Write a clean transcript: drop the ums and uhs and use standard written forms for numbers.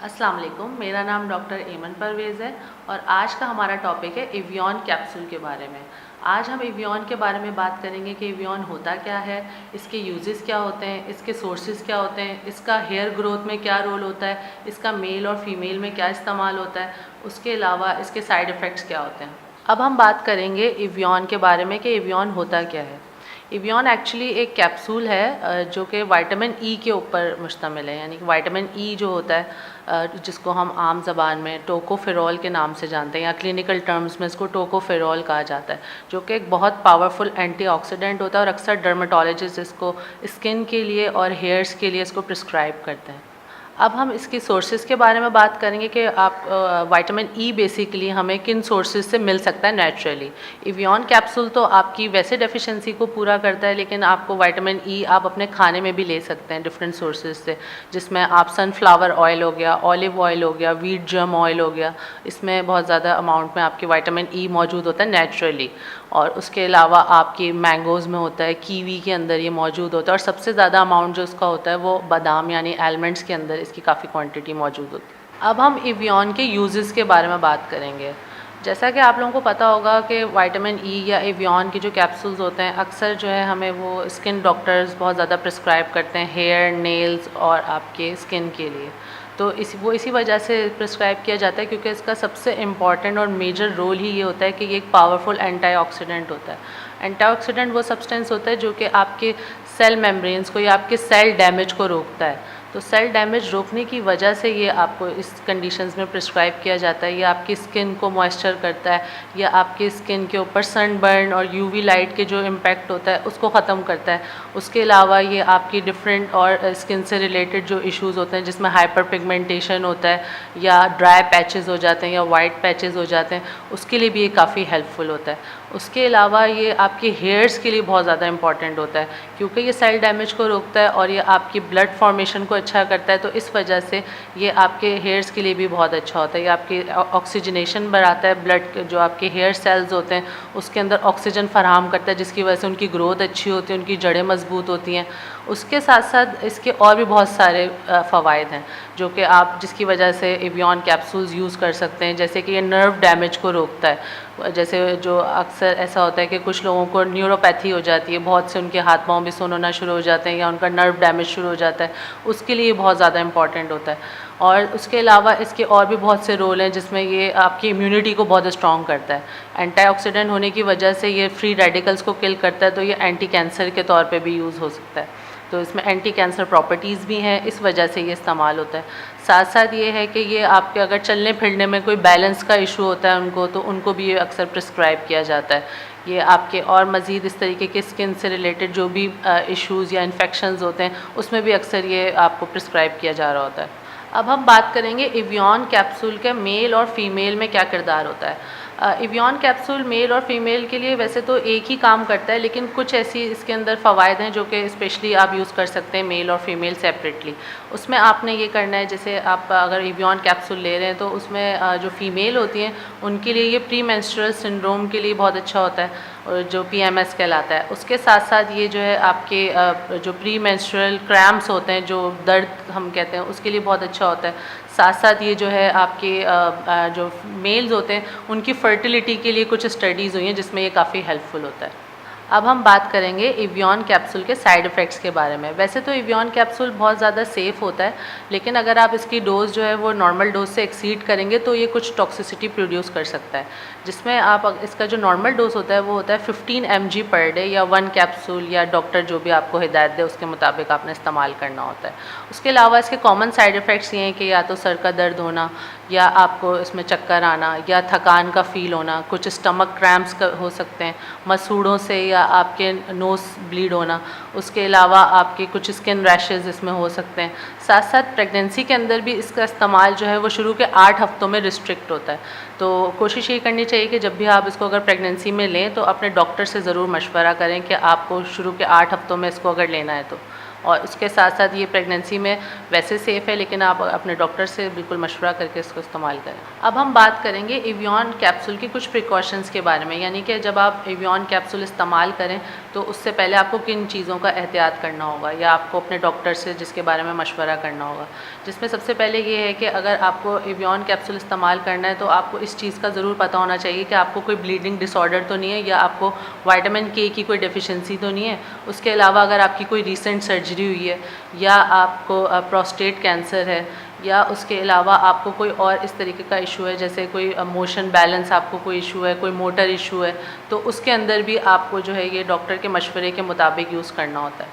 अस्सलाम वालेकुम, मेरा नाम डॉक्टर एमन परवेज़ है और आज का हमारा टॉपिक है एवियन कैप्सूल के बारे में। आज हम एवियन के बारे में बात करेंगे कि एवियन होता क्या है, इसके यूजेस क्या होते हैं, इसके सोर्सेज क्या होते हैं, इसका हेयर ग्रोथ में क्या रोल होता है, इसका मेल और फीमेल में क्या इस्तेमाल होता है, उसके अलावा इसके साइड इफ़ेक्ट्स क्या होते हैं। अब हम बात करेंगे एवियन के बारे में कि एवियन होता क्या है। एवियन एक्चुअली एक कैप्सूल है जो कि विटामिन ई के ऊपर मुश्तमिल है, यानी कि विटामिन ई जो होता है जिसको हम आम ज़बान में टोकोफेरॉल के नाम से जानते हैं या क्लिनिकल टर्म्स में इसको टोकोफेरॉल कहा जाता है, जो कि एक बहुत पावरफुल एंटीऑक्सीडेंट होता है और अक्सर डर्मेटोलॉजिस्ट इसको स्किन के लिए और हेयर्स के लिए इसको प्रिस्क्राइब करते हैं। अब हम इसकी सोर्सेज़ के बारे में बात करेंगे कि आप विटामिन ई बेसिकली हमें किन सोर्सेज़ से मिल सकता है नेचुरली। एवियन कैप्सूल तो आपकी वैसे डेफिशिएंसी को पूरा करता है, लेकिन आपको विटामिन ई आप अपने खाने में भी ले सकते हैं डिफरेंट सोर्सेज़ से, जिसमें आप सनफ्लावर ऑयल हो गया, ऑलिव ऑयल हो गया, व्हीट जर्म ऑयल हो गया। इसमें बहुत ज़्यादा अमाउंट में आपकी विटामिन ई मौजूद होता है नेचुरली। और उसके अलावा आपकी मैंगोज़ में होता है, कीवी के अंदर ये मौजूद होता है और सबसे ज़्यादा अमाउंट जो उसका होता है वो बादाम यानी आलमंड्स के अंदर इसकी काफ़ी क्वांटिटी मौजूद होती है। अब हम एवियन के यूजेस के बारे में बात करेंगे। जैसा कि आप लोगों को पता होगा कि विटामिन ई या एवियन के जो कैप्सूल्स होते हैं अक्सर जो है हमें वो स्किन डॉक्टर्स बहुत ज़्यादा प्रिस्क्राइब करते हैं हेयर, नेल्स और आपके स्किन के लिए। तो इसी वजह से प्रिस्क्राइब किया जाता है क्योंकि इसका सबसे इम्पॉर्टेंट और मेजर रोल ही ये होता है कि ये एक पावरफुल एंटीऑक्सीडेंट होता है। एंटीऑक्सीडेंट वो सब्सटेंस होता है जो कि आपके सेल मेम्ब्रेन्स को या आपके सेल डैमेज को रोकता है। तो सेल डैमेज रोकने की वजह से ये आपको इस कंडीशंस में प्रिस्क्राइब किया जाता है। ये आपकी स्किन को मॉइस्चर करता है या आपकी स्किन के ऊपर सनबर्न और यूवी लाइट के जो इम्पैक्ट होता है उसको ख़त्म करता है। उसके अलावा ये आपकी डिफरेंट और स्किन से रिलेटेड जो इश्यूज़ होते हैं जिसमें हाइपर पिगमेंटेशन होता है या ड्राई पैचेस हो जाते हैं या वाइट पैचेस हो जाते हैं, उसके लिए भी ये काफ़ी हेल्पफुल होता है। उसके अलावा ये आपके हेयर्स के लिए बहुत ज़्यादा इंपॉर्टेंट होता है क्योंकि ये सेल डैमेज को रोकता है और ये आपकी ब्लड फॉर्मेशन को अच्छा करता है। तो इस वजह से ये आपके हेयर्स के लिए भी बहुत अच्छा होता है। ये आपकी ऑक्सीजनेशन बढ़ाता है, ब्लड जो आपके हेयर सेल्स होते हैं उसके अंदर ऑक्सीजन फराहम करता है, जिसकी वजह से उनकी ग्रोथ अच्छी होती है, उनकी जड़ें मजबूत होती हैं। उसके साथ साथ इसके और भी बहुत सारे फ़वाइद हैं जो कि आप जिसकी वजह से एवियन कैप्सूल्स यूज़ कर सकते हैं। जैसे कि ये नर्व डैमेज को रोकता है। जैसे जो अक्सर ऐसा होता है कि कुछ लोगों को न्यूरोपैथी हो जाती है, बहुत से उनके हाथ पाँव भी सुन्न होना शुरू हो जाते हैं या उनका नर्व डैमेज शुरू हो जाता है, उसके लिए बहुत ज़्यादा इंपॉर्टेंट होता है। और उसके अलावा इसके और भी बहुत से रोल हैं जिसमें ये आपकी इम्यूनिटी को बहुत स्ट्रॉन्ग करता है। एंटीऑक्सीडेंट होने की वजह से ये फ्री रेडिकल्स को किल करता है, तो ये एंटी कैंसर के तौर पे भी यूज़ हो सकता है। तो इसमें एंटी कैंसर प्रॉपर्टीज़ भी हैं, इस वजह से ये इस्तेमाल होता है। साथ साथ ये है कि ये आपके अगर चलने फिरने में कोई बैलेंस का इशू होता है उनको, तो उनको भी ये अक्सर प्रिस्क्राइब किया जाता है। ये आपके और मज़ीद इस तरीके के स्किन से रिलेटेड जो भी इश्यूज़ या इन्फेक्शंस होते हैं उसमें भी अक्सर ये आपको प्रिस्क्राइब किया जा रहा होता है। अब हम बात करेंगे एवियन कैप्सूल के मेल और फीमेल में क्या किरदार होता है। एवियन कैप्सूल मेल और फीमेल के लिए वैसे तो एक ही काम करता है, लेकिन कुछ ऐसी इसके अंदर फ़वाइद हैं जो कि स्पेशली आप यूज़ कर सकते हैं मेल और फीमेल सेपरेटली। उसमें आपने ये करना है, जैसे आप अगर एवियन कैप्सूल ले रहे हैं तो उसमें जो फ़ीमेल होती हैं उनके लिए ये प्री मेंस्ट्रुअल सिंड्रोम के लिए बहुत अच्छा होता है और जो PMS कहलाता है। उसके साथ साथ ये जो है आपके जो प्री मेंस्ट्रुअल क्रैम्प्स होते हैं, जो दर्द हम कहते हैं, उसके लिए बहुत अच्छा होता है। साथ साथ ये जो है आपके जो मेल्स होते हैं उनकी फर्टिलिटी के लिए कुछ स्टडीज़ हुई हैं जिसमें ये काफ़ी हेल्पफुल होता है। अब हम बात करेंगे एवियन कैप्सूल के साइड इफ़ेक्ट्स के बारे में। वैसे तो एवियन कैप्सूल बहुत ज़्यादा सेफ़ होता है, लेकिन अगर आप इसकी डोज़ जो है वो नॉर्मल डोज से एक्सीड करेंगे तो ये कुछ टॉक्सिसिटी प्रोड्यूस कर सकता है, जिसमें आप इसका जो नॉर्मल डोज होता है वो होता है 15 mg पर डे या 1 कैप्सूल, या डॉक्टर जो भी आपको हिदायत दे उसके मुताबिक आपने इस्तेमाल करना होता है। उसके अलावा इसके कॉमन साइड इफ़ेक्ट्स ये हैं कि या तो सर का दर्द होना, या आपको इसमें चक्कर आना, या थकान का फ़ील होना, कुछ स्टमक क्रैम्प्स हो सकते हैं मसूड़ों से, या आपके नोज़ ब्लीड होना। उसके अलावा आपके कुछ स्किन रैशेज़ इसमें हो सकते हैं। साथ साथ प्रेगनेंसी के अंदर भी इसका इस्तेमाल जो है वो शुरू के 8 हफ्तों में रिस्ट्रिक्ट होता है। तो कोशिश ये करनी चाहिए कि जब भी आप इसको अगर प्रेगनेंसी में लें तो अपने डॉक्टर से ज़रूर मशवरा करें कि आपको शुरू के 8 हफ्तों में इसको अगर लेना है तो। और उसके साथ साथ ये प्रेगनेंसी में वैसे सेफ़ है, लेकिन आप अपने डॉक्टर से बिल्कुल मशवरा करके इसको इस्तेमाल करें। अब हम बात करेंगे एवियन कैप्सूल की कुछ प्रिकॉशंस के बारे में, यानी कि जब आप एवियन कैप्सूल इस्तेमाल करें तो उससे पहले आपको किन चीज़ों का एहतियात करना होगा या आपको अपने डॉक्टर से जिसके बारे में मशवरा करना होगा। जिसमें सबसे पहले ये है कि अगर आपको एवियन कैप्सूल इस्तेमाल करना है तो आपको इस चीज़ का ज़रूर पता होना चाहिए कि आपको कोई ब्लीडिंग डिसऑर्डर तो नहीं है या आपको विटामिन के की कोई डेफिशिएंसी तो नहीं है। उसके अलावा अगर आपकी कोई रीसेंट सर्जरी हुई है या आपको प्रोस्टेट कैंसर है या उसके अलावा आपको कोई और इस तरीके का इशू है, जैसे कोई मोशन बैलेंस आपको कोई इशू है, कोई मोटर इशू है, तो उसके अंदर भी आपको जो है ये डॉक्टर के मशवरे के मुताबिक यूज़ करना होता है।